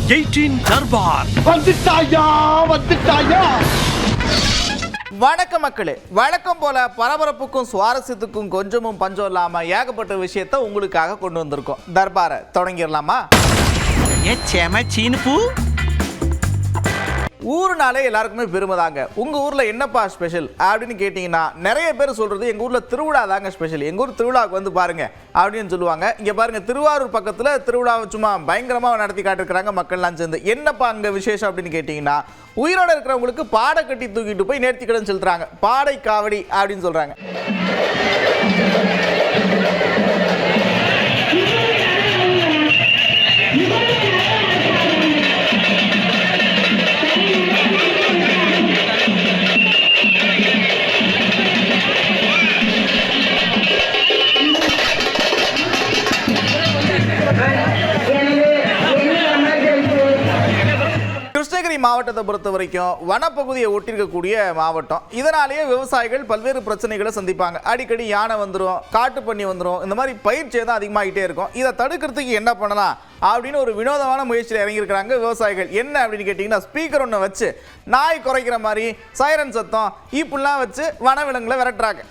18 தர்பார் வந்துட்டாயா. வணக்கம் மக்களே, வழக்கம் போல பரபரப்புக்கும் சுவாரஸ்யத்துக்கும் கொஞ்சமும் பஞ்சம் இல்லாம ஏகப்பட்ட விஷயத்தை உங்களுக்காக கொண்டு வந்திருக்கோம். தர்பாரை தொடங்கிடலாமா? ஊருனாலே எல்லாருக்குமே பெருமை தாங்க. உங்க ஊர்ல என்னப்பா ஸ்பெஷல் அப்படின்னு கேட்டீங்கன்னா நிறைய பேர் சொல்றது எங்க ஊர்ல திருவிழா தாங்க ஸ்பெஷல். எங்க ஊர் திருவிழாவுக்கு வந்து பாருங்க அப்படின்னு சொல்லுவாங்க. இங்க பாருங்க, திருவாரூர் பக்கத்துல திருவிழாவை சும்மா பயங்கரமா நடத்தி காட்டிருக்கிறாங்க மக்கள்லாம் சேர்ந்து. என்னப்பா அங்க விசேஷம் அப்படின்னு கேட்டீங்கன்னா, உயிரோட இருக்கிறவங்களுக்கு பாடை கட்டி தூக்கிட்டு போய் நேர்த்திக்கடன் செலுத்துறாங்க. பாடை காவடி அப்படின்னு சொல்றாங்க. கிருஷ்ணகிரி மாவட்டத்தை பொறுத்த வரைக்கும் வனப்பகுதியை ஒட்டிருக்கக்கூடிய மாவட்டம். இதனாலேயே விவசாயிகள் பல்வேறு பிரச்சனைகளை சந்திப்பாங்க. அடிக்கடி யானை வந்துடும், காட்டு பண்ணி வந்துடும், இந்த மாதிரி பயிர் சேதம் அதிகமாகிட்டே இருக்கும். இதை தடுக்கிறதுக்கு என்ன பண்ணலாம் அப்படின்னு ஒரு வினோதமான முயற்சியில் இறங்கியிருக்கிறாங்க விவசாயிகள். என்ன அப்படின்னு கேட்டிங்கன்னா, ஸ்பீக்கர் ஒன்று வச்சு நாய் குறைக்கிற மாதிரி சைரன் சத்தம் இப்படிலாம் வச்சு வனவிலங்குகளை விரட்டுறாங்க.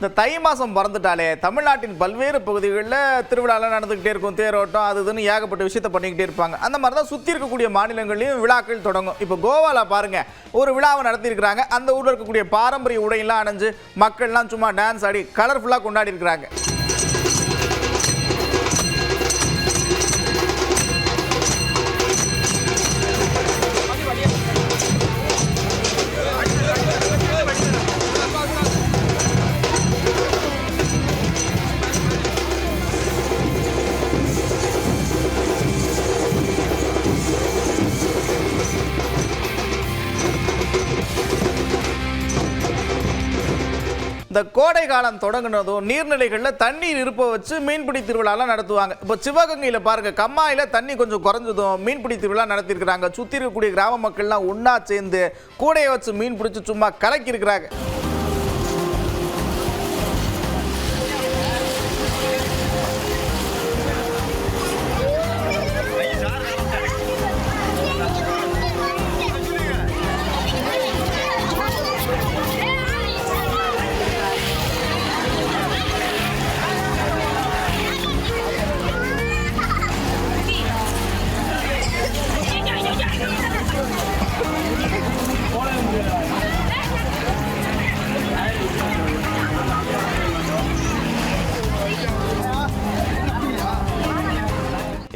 இந்த தை மாதம் பிறந்துட்டாலே தமிழ்நாட்டின் பல்வேறு பகுதிகளில் திருவிழாலாம் நடந்துக்கிட்டே இருக்கும். தேரோட்டம் அது இதுன்னு ஏகப்பட்ட விஷயத்தை பண்ணிக்கிட்டே இருப்பாங்க. அந்த மாதிரி தான் சுற்றி இருக்கக்கூடிய மாநிலங்கள்லையும் விழாக்கள் தொடங்கும். இப்போ கோவாவில் பாருங்கள், ஒரு விழாவை நடத்தியிருக்கிறாங்க. அந்த ஊரில் இருக்கக்கூடிய பாரம்பரிய உடையெல்லாம் அணிஞ்சு மக்கள்லாம் சும்மா டான்ஸ் ஆடி கலர்ஃபுல்லாக கொண்டாடி இருக்கிறாங்க. இந்த கோடை காலம் தொடங்கினதும் நீர்நிலைகளில் தண்ணீர் இருப்ப வச்சு மீன்பிடி திருவிழாலாம் நடத்துவாங்க. இப்போ சிவகங்கையில் பாருங்க, கம்மாயில் தண்ணி கொஞ்சம் குறைஞ்சதும் மீன்பிடி திருவிழா நடத்தியிருக்கிறாங்க. சுற்றி இருக்கக்கூடிய கிராம மக்கள்லாம் ஒன்றா சேர்ந்து கூடையை வச்சு மீன் பிடிச்சி சும்மா கலக்கி இருக்கிறாங்க.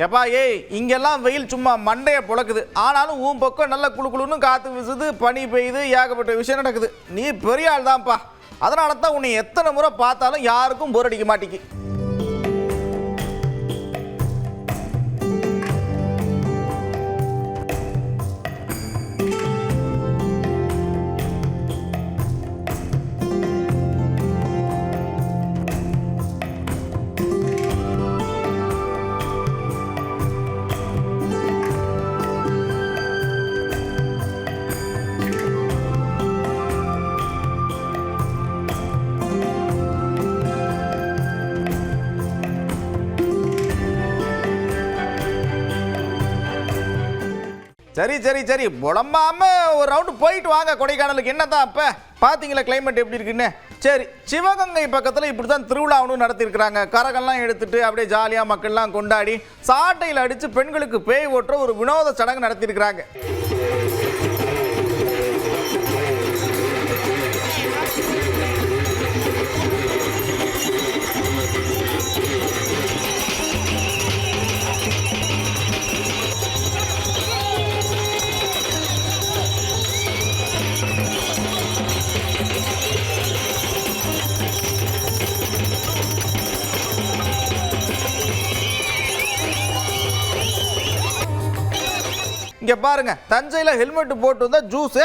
எப்பா ஏய், இங்கெல்லாம் வெயில் சும்மா மண்டையை புழக்குது. ஆனாலும் உன் பக்கம் நல்ல குழுன்னு காற்று வீசுது, பனி பெய்யுது, ஏகப்பட்ட விஷயம் நடக்குது. நீ பெரிய ஆள் தான்ப்பா. அதனால தான் உன்னை எத்தனை முறை பார்த்தாலும் யாருக்கும் போர் அடிக்க மாட்டேங்கி. சரி சரி சரி, புலம்பாம ஒரு ரவுண்டு போயிட்டு வாங்க கொடைக்கானலுக்கு. என்னதான் அப்போ பார்த்தீங்களா கிளைமேட் எப்படி இருக்குன்னு? சரி, சிவகங்கை பக்கத்தில் இப்படி தான் திருவிழாவும் நடத்தியிருக்கிறாங்க. கரகெல்லாம் எடுத்துட்டு அப்படியே ஜாலியாக மக்கள்லாம் கொண்டாடி சாட்டையில் அடித்து பெண்களுக்கு பேய் ஓட்டுற ஒரு வினோத சடங்கு நடத்தியிருக்கிறாங்க. இங்கே இங்க பாருங்க, தஞ்சையில் ஹெல்மெட் போட்டு வந்த ஜூஸ்.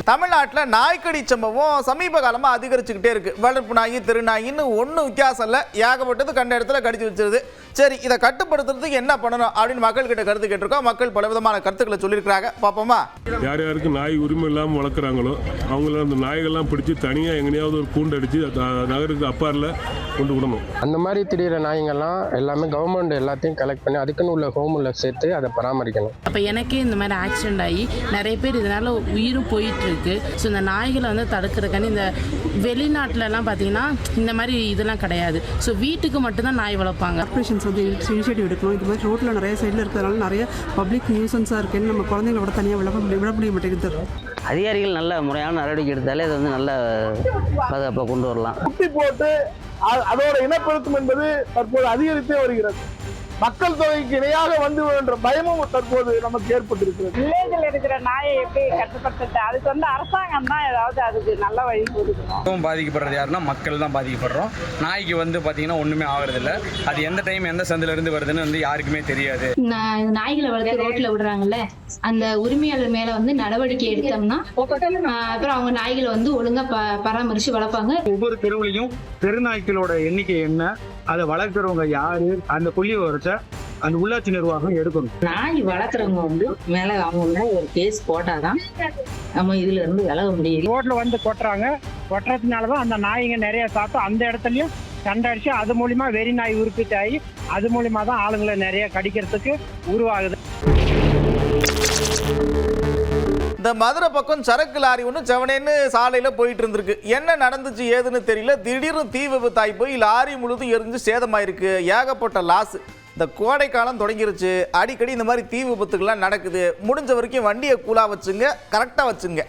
தமிழ்நாட்டில் நாய்க்கடி சம்பவம் சமீப காலமாக அதிகரிச்சுக்கிட்டே இருக்கு. வளர்ப்பு நாய், திருநாயின்னு ஒன்றும் வித்தியாசம் இல்லை, ஏகப்பட்டது கண்ட இடத்துல கடிச்சு வச்சிருது. சரி, இதை கட்டுப்படுத்துறதுக்கு என்ன பண்ணணும் அப்படின்னு மக்கள் கிட்ட கருத்து கேட்டிருக்கோம். மக்கள் பலவிதமான கருத்துக்களை சொல்லியிருக்கிறாங்க. பார்ப்போமா? யார் யாருக்கு நாய் உரிமை இல்லாமல் வளர்க்குறாங்களோ அவங்கள அந்த நாய்கள்லாம் பிடிச்சி தனியாக எங்கேயாவது ஒரு கூண்டு அடித்து நகருக்கு அப்பாரில் கொண்டு விடணும். அந்த மாதிரி திடீர நாய்ங்கள்லாம் எல்லாமே கவர்மெண்ட் எல்லாத்தையும் கலெக்ட் பண்ணி அதுக்குன்னு உள்ள ஹோமில் சேர்த்து அதை பராமரிக்கணும். அப்போ எனக்கே இந்த மாதிரி ஆக்சிடென்ட் ஆகி நிறைய பேர் இதனால் உயிரும் போயிட்டு இருக்கு. ஸோ இந்த நாய்களை வந்து தடுக்கிறதுக்கான இந்த வெளிநாட்டிலலாம் பார்த்தீங்கன்னா இந்த மாதிரி இதெல்லாம் கிடையாது. ஸோ வீட்டுக்கு மட்டும்தான் நாய் வளர்ப்பாங்க. கார்பரேஷன்ஸ் வந்து இனிஷியேட்டிவ் எடுக்கணும். இது மாதிரி ரோட்டில் நிறைய சைடில் இருக்கிறதுனால நிறைய பப்ளிக் நியூசன்ஸாக இருக்குன்னு நம்ம குழந்தைங்களோட தனியாக விட முடிய மாட்டேங்குது. அதிகாரிகள் நல்ல முறையான நடவடிக்கை எடுத்தாலே அது வந்து நல்ல பாதுகாப்பாக கொண்டு வரலாம். குட்டி போட்டு அதோட இனப்பெருக்கம் என்பது தற்போது அதிகரித்தே வருகிறது. மக்கள் தொகைக்கு இணையாக வந்து என்ற பயமும் தற்போது நமக்கு ஏற்பட்டிருக்கிறது. வில்லேஜில் இருக்கிற நாயை எப்படி கட்டுப்படுத்த, அதுக்கு வந்து அரசாங்கம் தான் ஏதாவது அதுக்கு நல்ல வழி கொடுக்கணும். பாதிக்கப்படுறது யாருன்னா மக்கள் தான் பாதிக்கப்படுறோம். நாய்க்கு வந்து பார்த்தீங்கன்னா ஒன்றுமே ஆகிறது இல்லை. அது எந்த டைம் எந்த சந்தில இருந்து வருதுன்னு வந்து யாருக்குமே தெரியாது. நாய்களை வளர்த்து ரோட்ல விடுறாங்கல்ல, அந்த உரிமையாளர் மேல வந்து நடவடிக்கை எடுத்தோம்னா அப்புறம் அவங்க நாய்களை வந்து ஒழுங்கா பராமரிச்சு வளர்ப்பாங்க. ஒவ்வொரு தெருவுலையும் தெருநாய்க்களோட எண்ணிக்கை என்ன, அதை வளர்க்குறவங்க யாரு, அந்த புள்ளி வரைச்ச அந்த உள்ளாட்சி நிர்வாகம் எடுக்கணும். நாய் வளர்க்குறவங்க வந்து மேல அவங்க ஒரு கேஸ் போட்டாதான் நம்ம இதுல இருந்து விலக முடியும். ரோட்ல வந்து கொட்டுறதுனாலதான் அந்த நாய்ங்க நிறைய சாப்பிட்டு அந்த இடத்துலயும் சண்டை அடிச்சு அது மூலியமா வெறி நாய் உற்பத்தி ஆகி அது மூலியமா தான் ஆளுங்களை நிறைய கடிக்கிறதுக்கு உருவாகுது. இந்த மதுரை பக்கம் சரக்கு லாரி ஒன்று செவனேன்னு சாலையில் போயிட்டு இருந்திருக்கு. என்ன நடந்துச்சு ஏதுன்னு தெரியல. திடீர்னு தீ விபத்தாகி போய் லாரி முழுதும் எரிஞ்சு சேதமாயிருக்கு. ஏகப்பட்ட லாஸ். இந்த கோடை காலம் தொடங்கிருச்சு. அடிக்கடி இந்த மாதிரி தீ விபத்துக்கெல்லாம் நடக்குது. முடிஞ்ச வரைக்கும் வண்டியை கூலாக வச்சுங்க, கரெக்டாக வச்சுங்க.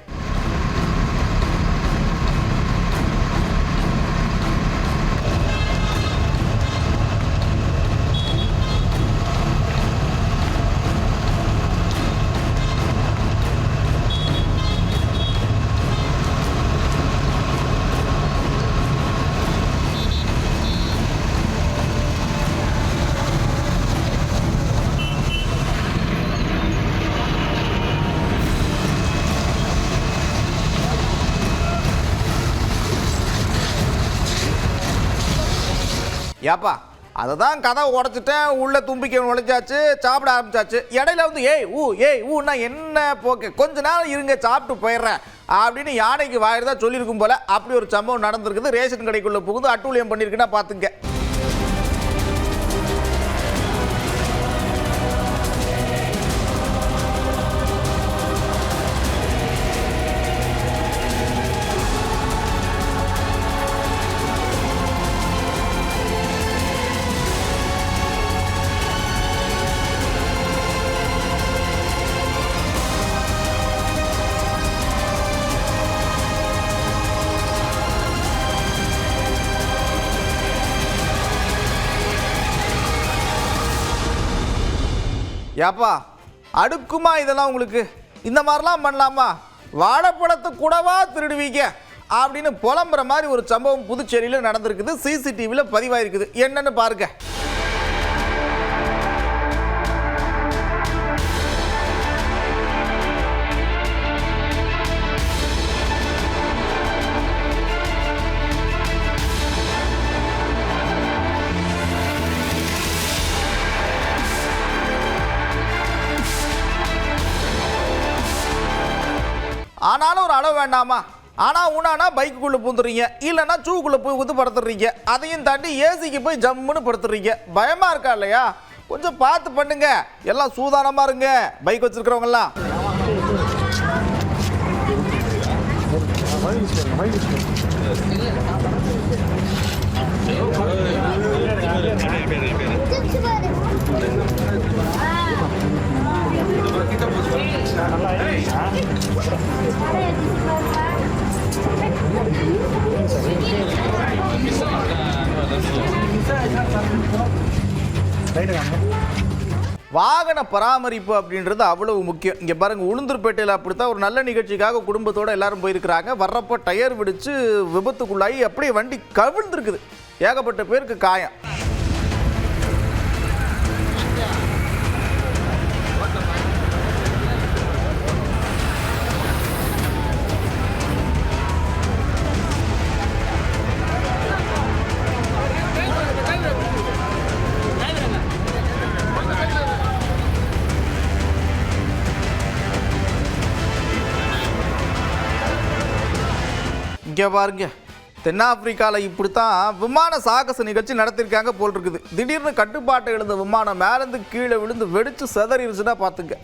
ஏப்பா, அதை தான் கதை உடச்சிட்டேன், உள்ள தும்பிக்கை நுழைச்சாச்சு, சாப்பிட ஆரம்பிச்சாச்சு. இடையில வந்து ஏய் ஊன்னா என்ன போக்க, கொஞ்ச நேரம் இருங்க சாப்பிட்டு போயிடுறேன் அப்படின்னு யானைக்கு வாயிறதா சொல்லியிருக்கும் போல. அப்படி ஒரு சம்பவம் நடந்திருக்குது. ரேஷன் கடைக்குள்ள புகுந்து அட்டூழியம் பண்ணியிருக்குன்னா பார்த்துங்க. ஏப்பா, அடுக்குமா இதெல்லாம் உங்களுக்கு? இந்த மாதிரிலாம் பண்ணலாமா? வாழைப்பழத்தை கூடவா திருடுவீங்க அப்படின்னு புலம்புற மாதிரி ஒரு சம்பவம் புதுச்சேரியில் நடந்திருக்குது. சிசிடிவியில் பதிவாயிருக்குது. என்னன்னு பாருங்க. ஆனாலும் ஒரு அளவு வேண்டாமா? ஆனால் உனானா பைக்குள்ளே பூந்துடுறீங்க, இல்லைன்னா ஷூக்குள்ளே போய் ஊத்து படுத்துடுறீங்க. அதையும் தாண்டி ஏசிக்கு போய் ஜம்முன்னு படுத்துடுறீங்க. பயமாக இருக்கா இல்லையா? கொஞ்சம் பார்த்து பண்ணுங்க. எல்லாம் சூதானமாக இருங்க பைக் வச்சுருக்கிறவங்கலாம். வாகன பராமரிப்பு அப்படின்றது அவ்வளவு முக்கியம். இங்கே பாருங்கள், உளுந்தூர்பேட்டையில் அப்படித்தான் ஒரு நல்ல நிகழ்ச்சிக்காக குடும்பத்தோடு எல்லாரும் போயிருக்கிறாங்க. வர்றப்போ டயர் வெடிச்சு விபத்துக்குள்ளாகி அப்படியே வண்டி கவிழ்ந்துருக்குது. ஏகப்பட்ட பேருக்கு காயம். இங்கே பாருங்க, தென்னாப்பிரிக்காவில் இப்படித்தான் விமான சாகச நிகழ்ச்சி நடத்திருக்காங்க போல் இருக்குது. திடீர்னு கட்டுப்பாட்டை இழந்த விமானம் மேலேருந்து கீழே விழுந்து வெடிச்சு செதறிடுச்சுன்னா பார்த்துங்க.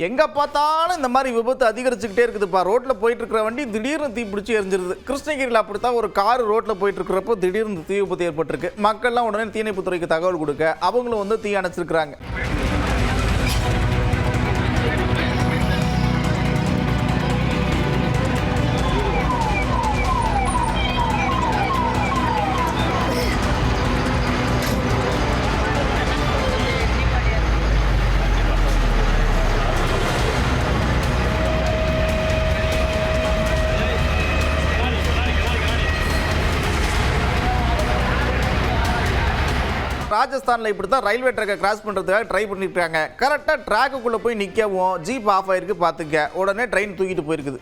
எங்கே பார்த்தாலும் இந்த மாதிரி விபத்து அதிகரிச்சுக்கிட்டே இருக்குதுப்பா. ரோட்டில் போயிட்டு இருக்கிற வண்டி திடீர்னு தீ பிடிச்சி எரிஞ்சிருது. கிருஷ்ணகிரியில் அப்படித்தான் ஒரு கார் ரோட்டில் போயிட்டு இருக்கிறப்போ திடீர்னு தீ விபத்து ஏற்பட்டிருக்கு. மக்கள்லாம் உடனே தீயணைப்புத்துறைக்கு தகவல் கொடுக்க அவங்களும் வந்து தீ அணைச்சிருக்கிறாங்க. ராஜஸ்தானில் இப்படி தான் ரயில்வே ட்ராக்கை கிராஸ் பண்ணுறதுக்காக ட்ரை பண்ணியிருக்காங்க. கரெக்டாக ட்ராக்குக்குள்ளே போய் நிற்கவும் ஜீப் ஆஃப் ஆகிருக்கு. பார்த்துக்க, உடனே ட்ரெயின் தூக்கிட்டு போயிருக்குது.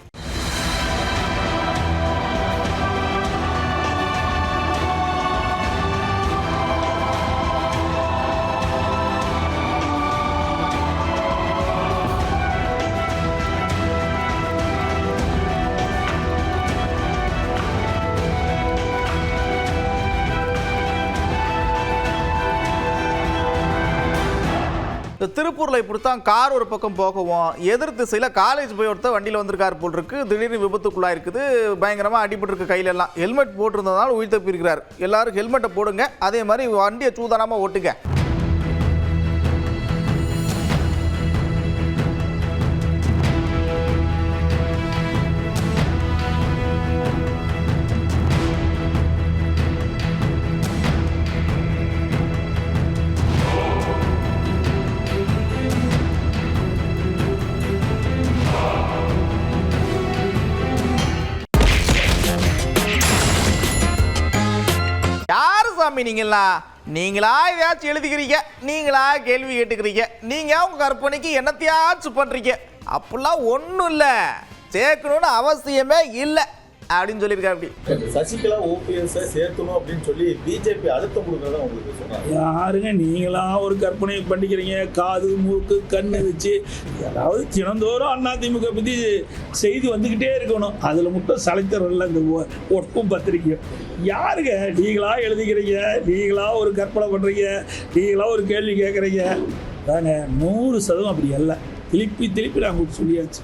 திருப்பூரில் இப்படித்தான் கார் ஒரு பக்கம் போகவும் எதிர் திசையில் காலேஜ் போய் ஒருத்தர் வண்டியில் வந்திருக்காரு போல் இருக்கு. திடீர்னு விபத்துக்குள்ளா இருக்குது. பயங்கரமாக அடிபட்டு கையிலெல்லாம். ஹெல்மெட் போட்டிருந்ததுனால உயிர் தப்பியிருக்கிறார். எல்லாரும் ஹெல்மெட்டை போடுங்க, அதே மாதிரி வண்டியை சூதானமாக ஓட்டுங்க. நீங்களா ஏதாச்சும் எழுதிக்கிறீங்க, நீங்களா கேள்வி கேட்டுக்கிறீங்க, நீங்க உங்க கற்பனைக்கு என்னத்தையாச்சும் பண்றீங்க. அப்படிலாம் ஒன்றும் இல்லை, சேர்க்கணும்னு அவசியமே இல்லை அப்படின்னு சொல்லியிருக்காரு. சசிகலா ஓபிஎஸ் சேர்க்கணும் அப்படின்னு சொல்லி பிஜேபி அழுத்தம் கொடுக்கறதா உங்களுக்கு சொன்னாங்க. யாருங்க நீங்களா ஒரு கற்பனை பண்ணிக்கிறீங்க? காது மூக்கு கண்ணு வச்சு அதாவது தினந்தோறும் அதிமுக பற்றி செய்தி வந்துக்கிட்டே இருக்கணும். அதில் மட்டும் சலைத்தரல இந்த ஒட்டும் பத்திரிக்கையும் யாருங்க நீங்களா எழுதிக்கிறீங்க, நீங்களா ஒரு கற்பனை பண்ணுறீங்க, நீங்களா ஒரு கேள்வி கேட்குறீங்க. தாங்க 100% அப்படி அல்ல. திருப்பி நான் உங்களுக்கு சொல்லியாச்சு.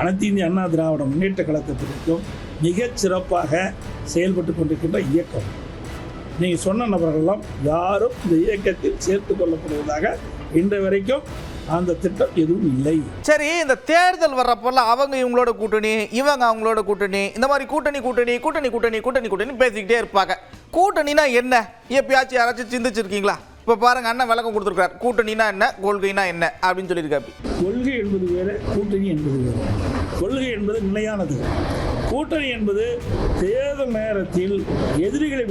அனைத்து இந்திய அண்ணா திராவிட முன்னேற்ற கழகத்திற்கும் மிகச் சிறப்பாக செயல்பட்டு கொண்டிருக்கின்ற இயக்கம். நீங்கள் சொன்ன நபர்களெல்லாம் யாரும் இந்த இயக்கத்தில் சேர்த்து கொள்ளப்படுவதாக இன்று வரைக்கும் அந்த திட்டம் எதுவும் இல்லை. சரி, இந்த தேர்தல் வர்றப்பெல்லாம் அவங்க இவங்களோட கூட்டணி, இவங்க அவங்களோட கூட்டணி, இந்த மாதிரி கூட்டணி பேசிக்கிட்டே இருப்பாங்க. கூட்டணினா என்ன? எப்பயாச்சும் யாராச்சும் சிந்திச்சிருக்கீங்களா? இப்போ பாருங்க, அண்ணன் விளக்கம் கொடுத்துருக்காரு. கூட்டணினா என்ன, கொள்கைனா என்ன அப்படின்னு சொல்லியிருக்காரு. கொள்கை என்பது வேறு, கூட்டணி என்பது வேறு. கொள்கை என்பது நிலையானது. கூட்டணி என்பது தேர்தல் நேரத்தில் எதிரிகளை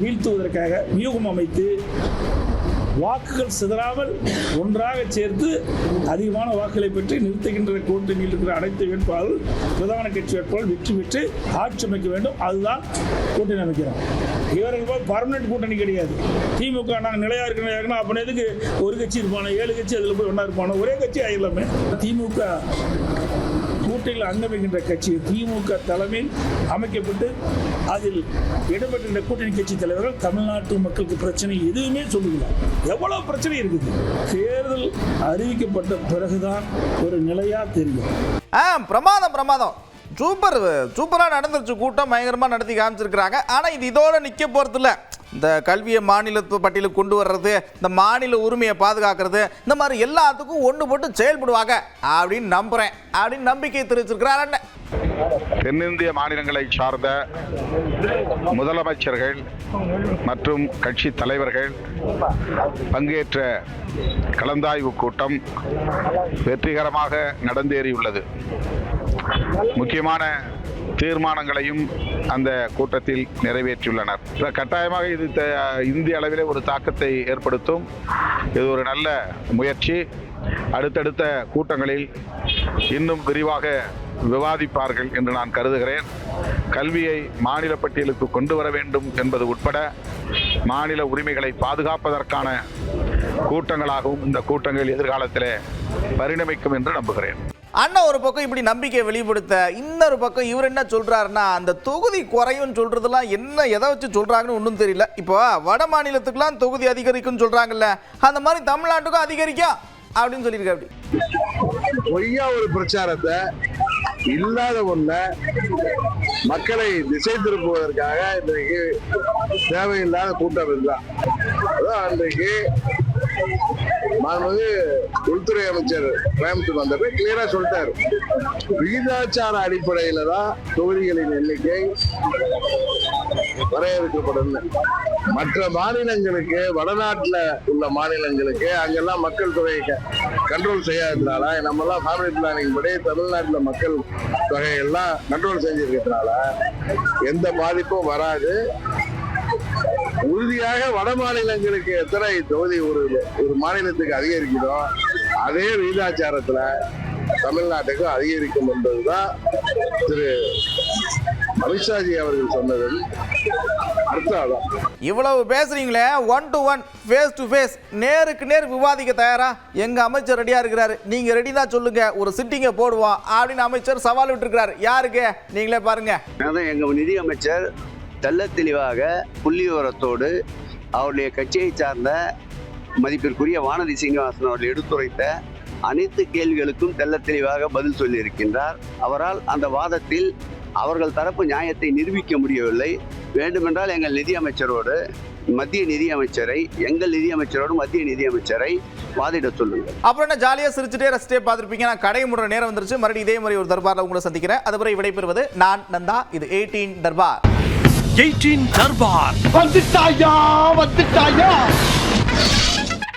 வீழ்த்துவதற்காக வியூகம் அமைத்து வாக்குகள் சிதறாமல் ஒன்றாக சேர்த்து அதிகமான வாக்குகளை பெற்று நிறுத்துகின்ற கூட்டணியில் இருக்கிற அனைத்து வேட்பாளர்கள் பிரதான கட்சி வேட்பாளர்கள் வெற்றி பெற்று ஆட்சி அமைக்க வேண்டும். அதுதான் கூட்டணி அமைக்கிறோம். இவர்கள் போய் பர்மனெண்ட் கூட்டணி கிடையாது. திமுக நாங்கள் நிலையா இருக்கணும் அப்படின்னா எதுக்கு ஒரு கட்சி இருப்பானோ 7 கட்சி அதில் போய் ஒன்றா இருப்பானோ, ஒரே கட்சி ஆகிடலாமே. திமுக கூட்டணி கூட்டணியில் அங்கமைக்கின்ற கட்சி திமுக தலைமையில் அமைக்கப்பட்டு அதில் இடம்பெற்ற கூட்டணி கட்சி தலைவர்கள் தமிழ்நாட்டு மக்களுக்கு பிரச்சனை எதுவுமே சொல்லுகிறார். எவ்வளவு பிரச்சனை இருக்குது, தேர்தல் அறிவிக்கப்பட்ட பிறகுதான் ஒரு நிலையா தெரியும். பிரமாதம் சூப்பராக நடந்துருச்சு. கூட்டம் பயங்கரமாக நடத்தி காமிச்சிருக்கிறாங்க. ஆனால் இது இதோட நிற்க போகிறதில்ல. இந்த கல்வியை மாநிலத்து பட்டியலுக்கு கொண்டு வர்றது, இந்த மாநில உரிமையை பாதுகாக்கிறது, இந்த மாதிரி எல்லாத்துக்கும் ஒன்று போட்டு செயல்படுவாங்க அப்படின்னு நம்புகிறேன் அப்படின்னு நம்பிக்கை தெரிவிச்சிருக்கிறார் அண்ணன். தென்னிந்திய மாநிலங்களை சார்ந்த முதலமைச்சர்கள் மற்றும் கட்சி தலைவர்கள் பங்கேற்ற கலந்தாய்வு கூட்டம் வெற்றிகரமாக நடந்தேறியுள்ளது. முக்கியமான தீர்மானங்களையும் அந்த கூட்டத்தில் நிறைவேற்றியுள்ளனர். கட்டாயமாக இது இந்திய அளவிலே ஒரு தாக்கத்தை ஏற்படுத்தும். இது ஒரு நல்ல முயற்சி. அடுத்தடுத்த கூட்டங்களில் இன்னும் விரிவாக விவாதிப்பார்கள் என்று நான் கருதுகிறேன். கல்வியை மாநில பட்டியலுக்கு கொண்டு வர வேண்டும் என்பது உட்பட மாநில உரிமைகளை பாதுகாப்பதற்கான கூட்டங்களாகவும் இந்த கூட்டங்கள் எதிர்காலத்தில் பரிணமிக்கும் என்று நம்புகிறேன். அண்ணா ஒரு பக்கம் இப்படி நம்பிக்கை வெளிப்படுத்த, இன்னொரு பக்கம் இவர் என்ன சொல்றாருன்னா, அந்த தொகுதி குறையும் சொல்றதெல்லாம் என்ன எதை வச்சு சொல்றாங்கன்னு ஒன்றும் தெரியல. இப்போ வட மாநிலத்துக்குலாம் தொகுதி அதிகரிக்கும்னு சொல்றாங்கல்ல, அந்த மாதிரி தமிழ்நாட்டுக்கும் அதிகரிக்கும் அப்படின்னு சொல்லியிருக்காரு. பொய்யா ஒரு பிரச்சாரத்தை இல்லாத ஒண்ண மக்களை திசை திருப்புவதற்காக இன்றைக்கு தேவையில்லாத கூட்டம் இருந்தான். அதான் அன்றைக்கு மாண்புமிகு உள்துறை அமைச்சர் கோயம்புத்தூர் வந்தப்ப கிளியரா சொல்லிட்டாரு, விகிதாச்சார அடிப்படையில தான் தொகுதிகளின் எண்ணிக்கை வரையறுக்கப்படும். மற்ற மாநிலங்களுக்கு, வடநாட்டுல உள்ள மாநிலங்களுக்கு அங்கெல்லாம் மக்கள் தொகையை கண்ட்ரோல் செய்யாததுனால, நம்ம எல்லாம் ஃபேமிலி பிளானிங் படி தமிழ்நாட்டுல மக்கள் தொகையெல்லாம் கண்ட்ரோல் செஞ்சிருக்கிறதுனால எந்த பாதிப்பும் வராது. உறுதியாக வட மாநிலங்களுக்கு எத்தனை தொகுதி ஒரு மாநிலத்துக்கு அதிகரிக்கிறோ அதே விகிதாச்சாரத்துல தமிழ்நாட்டுக்கு அதிகரிக்கும் என்பதுதான் திரு அமித்ஷாஜி அவர்கள் சொன்னது அர்த்தம். இவ்வளவு பேசுறீங்களே, 1 to 1 ஃபேஸ் டு ஃபேஸ் நேருக்கு நேர் விவாதிக்க தயாரா? எங்க அமைச்சர் ரெடியா இருக்கிறாரு, நீங்க ரெடி தான் சொல்லுங்க, ஒரு சிட்டிங்கை போடுவோம் அப்படின்னு அமைச்சர் சவால் விட்டுருக்கிறாரு. யாருக்கு? நீங்களே பாருங்க. எங்க நிதி அமைச்சர் தெள்ள தெளிவாக புள்ளிவிவரத்தோடு அவருடைய கட்சியை சார்ந்த மதிப்பிற்குரிய வானதி சீனிவாசன் அவர்கள் எடுத்துரைத்த அனைத்து கேள்விகளுக்கும் தெள்ள தெளிவாக பதில் சொல்லியிருக்கின்றார். அவரால் அந்த வாதத்தில் அவர்கள் தரப்பு நியாயத்தை நிரூபிக்க முடியவில்லை. வேண்டுமென்றால் எங்கள் நிதி அமைச்சரோடு மத்திய நிதி அமைச்சரை, எங்கள் நிதி அமைச்சரோடு மத்திய நிதி அமைச்சரை வாதிட சொல்லுங்கள். அப்புறம் என்ன, ஜாலியாக சிரிச்சுட்டே ரசிட்டே பார்த்துருப்பீங்க. நான் கடை முடுற நேரம் வந்துருச்சு. மறுபடியும் இதே மாதிரி ஒரு தர்பாரில் உங்களை சந்திக்கிறேன். அதுவரை விடைபெறுவது நான் நந்தா. இது 18 தர்பார். 18 தர்பார் வந்துட்டாயா.